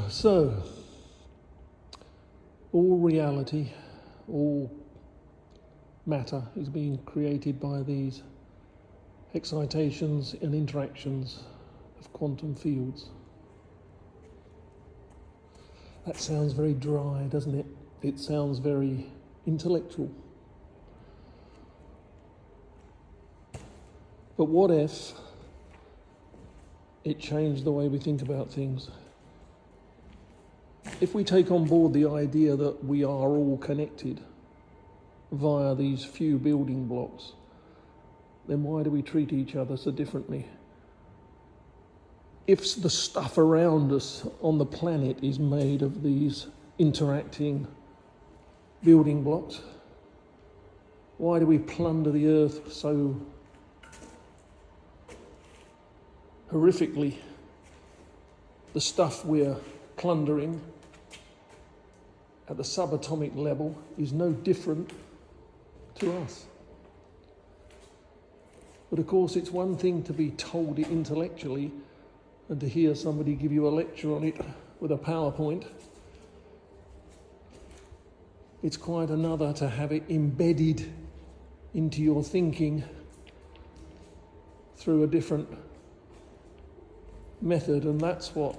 So, all reality, all matter is being created by these excitations and interactions of quantum fields. That sounds very dry, doesn't it? It sounds very intellectual. But what if it changed the way we think about things? If we take on board the idea that we are all connected via these few building blocks, then why do we treat each other so differently? If the stuff around us on the planet is made of these interacting building blocks, why do we plunder the earth so horrifically? The stuff we're plundering at the subatomic level is no different to us. But of course, it's one thing to be told it intellectually and to hear somebody give you a lecture on it with a PowerPoint. It's quite another to have it embedded into your thinking through a different method, and that's what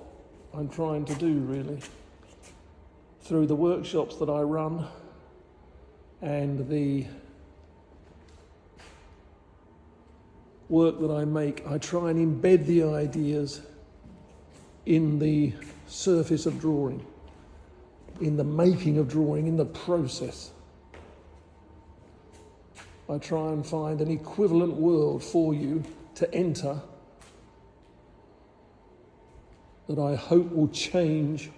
I'm trying to do, really. Through the workshops that I run and the work that I make, I try and embed the ideas in the surface of drawing, in the making of drawing, in the process. I try and find an equivalent world for you to enter that I hope will change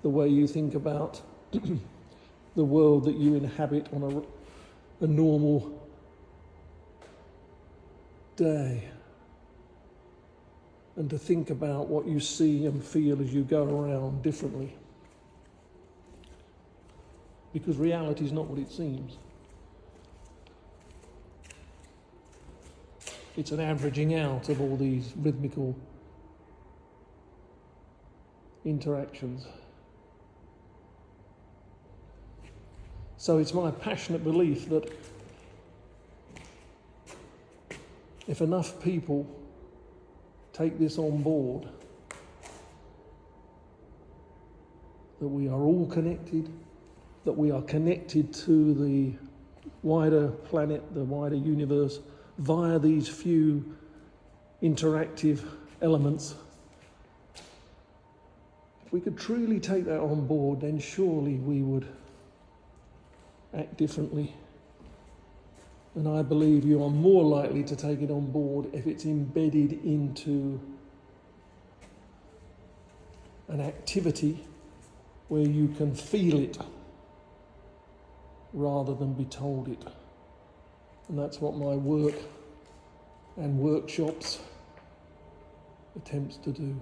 the way you think about the world that you inhabit on a normal day, and to think about what you see and feel as you go around differently. Because reality is not what it seems. It's an averaging out of all these rhythmical interactions. So it's my passionate belief that if enough people take this on board, that we are all connected, that we are connected to the wider planet, the wider universe, via these few interactive elements. If we could truly take that on board, then surely we would act differently. And I believe you are more likely to take it on board if it's embedded into an activity where you can feel it rather than be told it. And that's what my work and workshops attempts to do.